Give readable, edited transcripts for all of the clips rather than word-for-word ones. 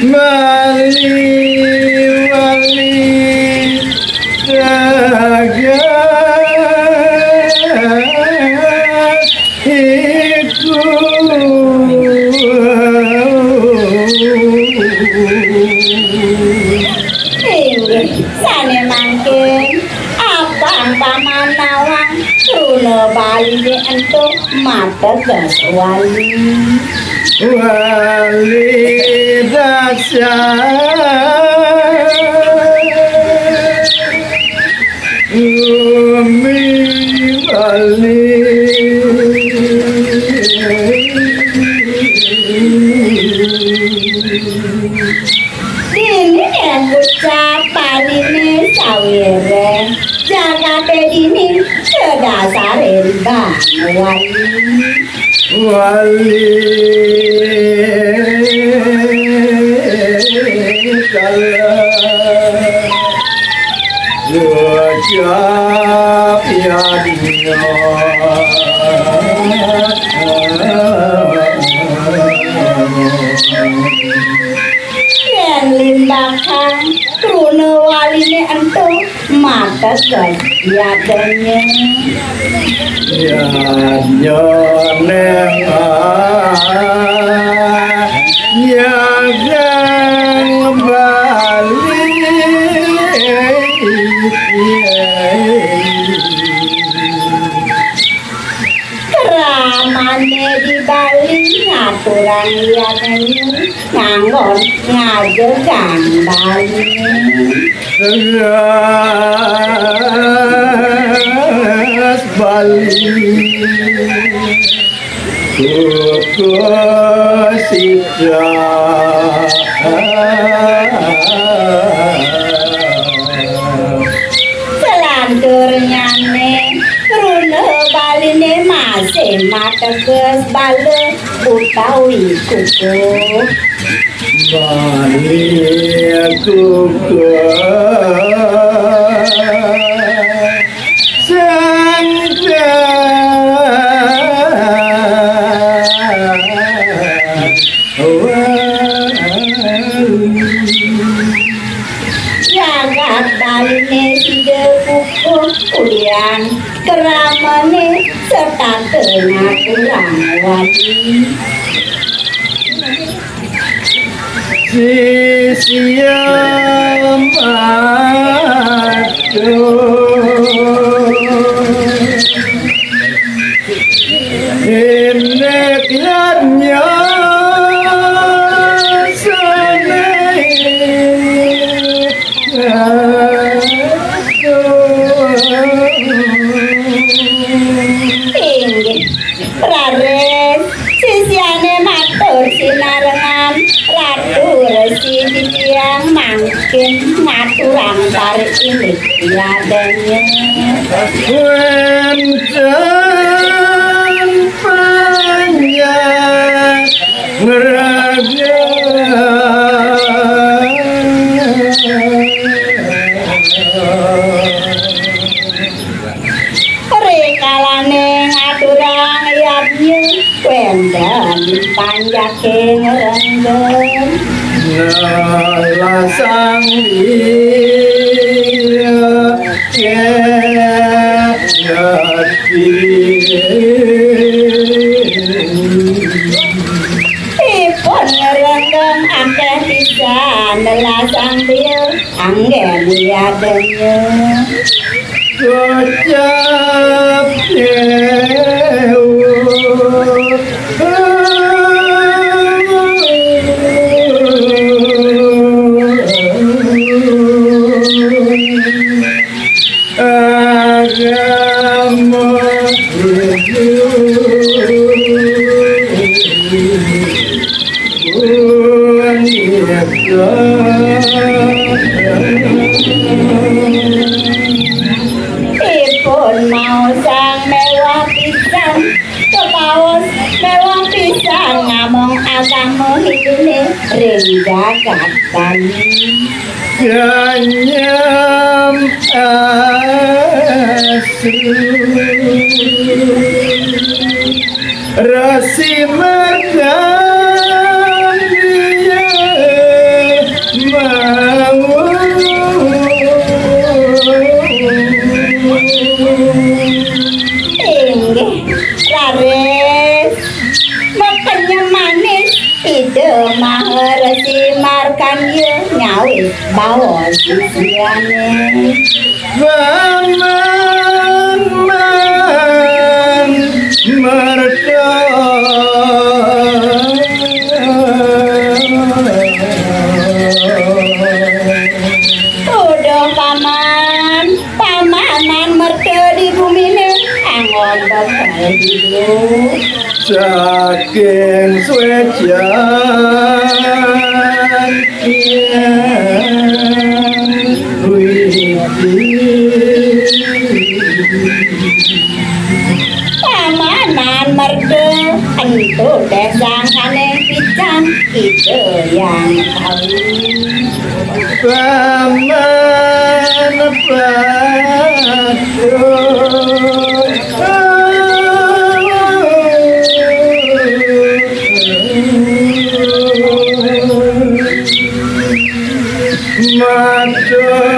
Mali wali jaga iku sane mangke abang pamanawang Runa Bali entuk mateges wali wali dahsyat umi wali ini yang ucapan ini sawire jagate dini sedasarin bang wali wali kala wajah piadnya yang limbahkan Runa wali ini entuk mateges yadanya ya nyoneng nyagang bali keramane di Bali ngaturan yadanya nganggon ngajegan Bali Ras Bali Kuku Sitra selanturnya Runa Bali ne masih mateges bale utawi kuku Bali Kuku jagat Bali ne side kuku ulian keramane serta tengah kurang wali Siam Inek yadnya inggih raden sisiane matur sinarengan Ratu Resi Titiang mangkin ngaturan tarik ini yadanya Wencan panjang raga rekalane ngaturan yadnya wendan panjake ngerenggeng Nalasang dia ipun ngerenggeng akeh pisan nelasang dia anggen yadanya Kocap ipun mau sang mewah pisan kepawas mewah pisan ngamong agama hidune ring jagat Bali Ganyam asru Rasi Magdalena kan ye nyawis bawa sisiane Paman merda udah pamanan merda di bumi ne angon bakal hidup saking swejan pamanan merda entu desangane pican itu yang tahu Paman matur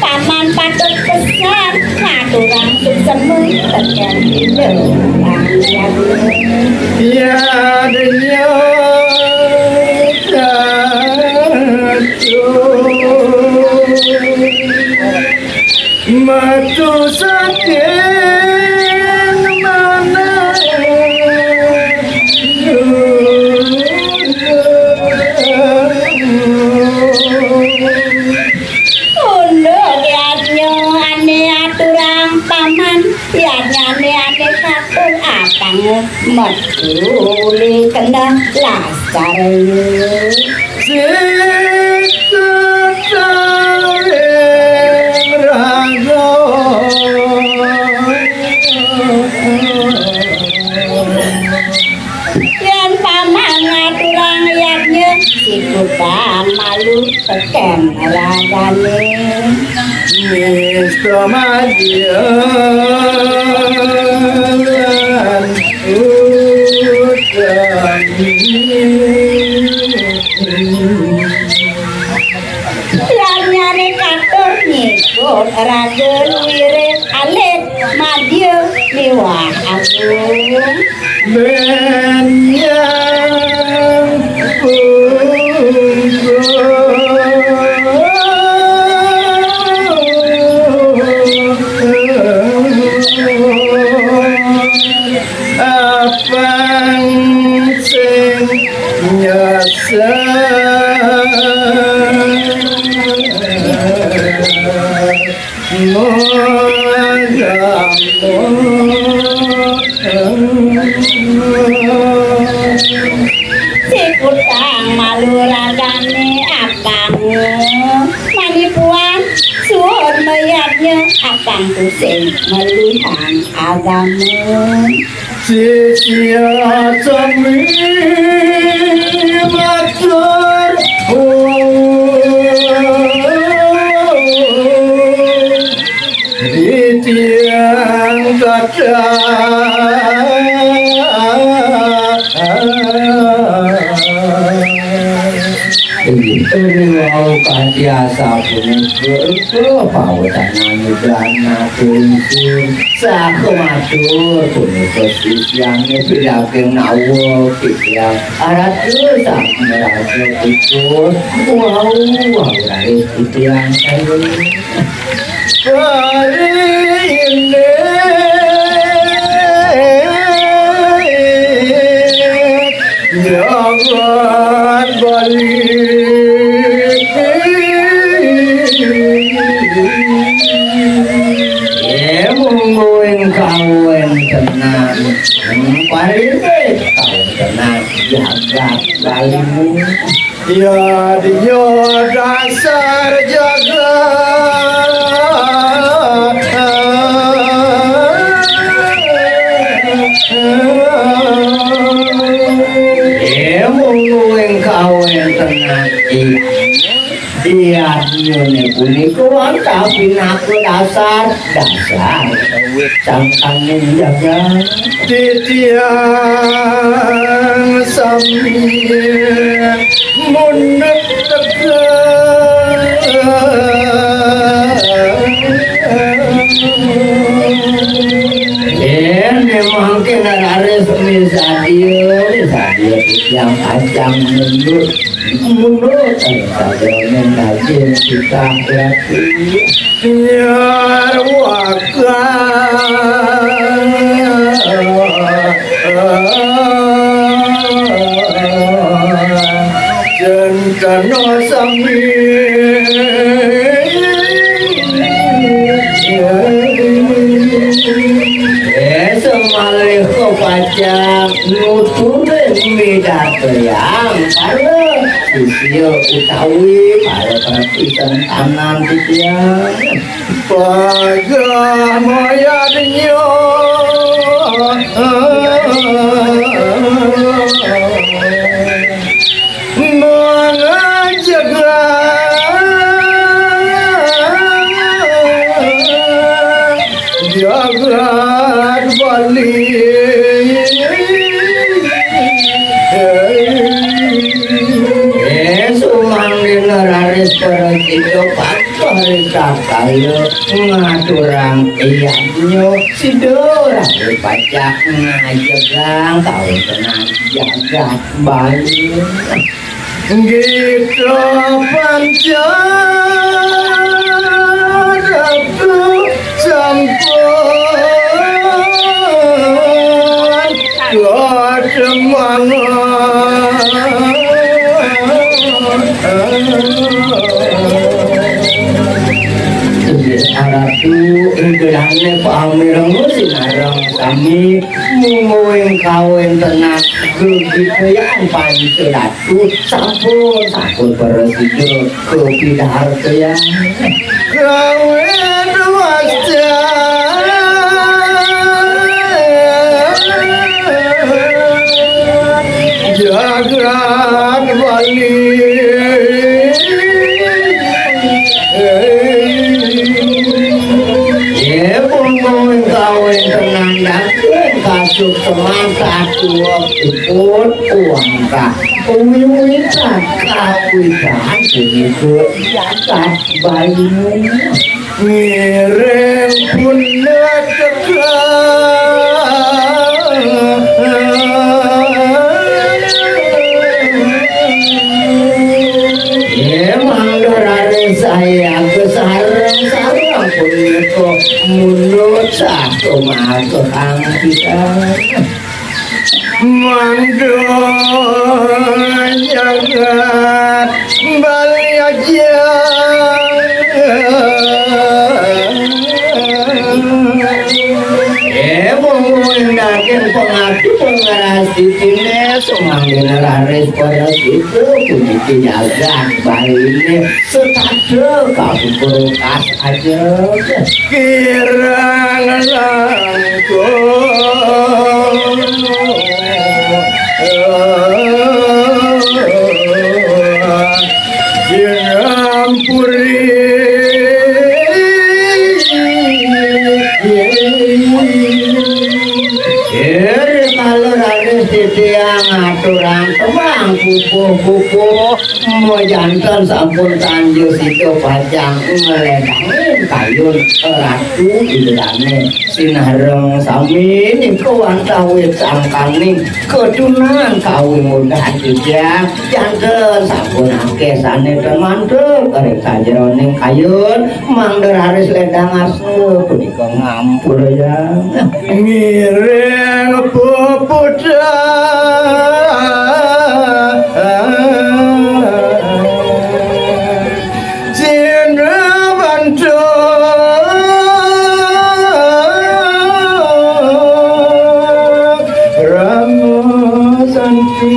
paman patut pesan ngaturang semu tekan itu ya dunia matu saking mana paman yanyane ane katon apang meduli kena lasar yen paman ngaturang yatnya sikutan malu tekan ragane Mr. Madian nyane katur nyikut ragen wirid alit madya mewah agung Benyang apang sing nyasa sikutang malu ragane apang manipuan suhun mayatnya apang tusing meluhan agama Sia cami matur di tiang kaca Wow kantiasa punika pawutan nyudrana kunci sakematur punika sisiange pidaking nawa tiyang aratu sak meraja pipun wow rais tiyang kayu Jangan balik mungguing kawen tenang parite kawen tenang jagat balimu Ya dia dasar mungguing kawen tenang lihat nyone punika wonten pinaku dasar sangkane jaga titiang sami mundur memang kena harus misalnya yang ajang mundur saja mengaji kita berarti Jentano sami semalih kepajang nuturin midato yang kalau usia utawi kalau perhatikan tangan titiang pagamayadnya jagat bali sumangin raris perhatikan hari kakayo ngaturang iyanyo sidorang pajak ngajagang tahun tenang jagat bali gitu panjaraku sampun Aratu inggelane pamireng sinareng sami mumuing kawin tenang gegiteyan panceratu sampun beresiko kepidahartoyan kawin wajah jagat bali kawin tenang dan kasuk semangka tua ikut uang kak uwi kawitan begitu jagat bayi ngiring pun emang dorare saya kesarang punika mundur satu masuk kita mandor jagat bali aja menggunakan pengerti pengerasi ini semangin raris pada situ kunci jagat bali ini setadu kamu berukas aja kirang langkung Jirampuri kalau raris titiang aturan temang pupuh-pupuh mau jantan sampun tanjur situ pajang ngeledangin kayun ratu idane sinareng sami niku wantawit sangkani kedunan kawin mudah juga jantan sampun akeh sane temantul karek sajeroning kayun mangder haris ledang asu punika ngampur ya ngiring pupuda Jinabantu Ramasanti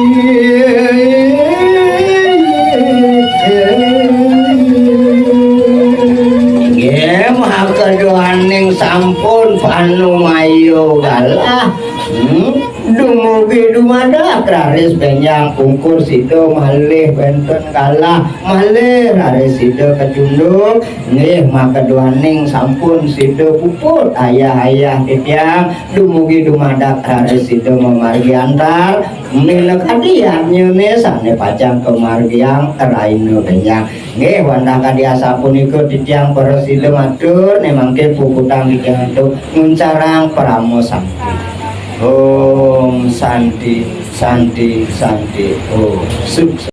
keduaning sampun panumayo galah dumugi dumadak raris benyang ungkur sido malih benten kalah malih raris sido kecundung nggih makaduaning sampun sido puput ayah-ayah titiang dumugi dumadak raris sido memargi antar milik hadiah nyene sane pacang kemargiang terainu benyang nggih wanda kadiasa punika titiang para sido matur nemangke puputang titiang itu nguncarang pramosa Om Santi Santi Santi Om Sukses.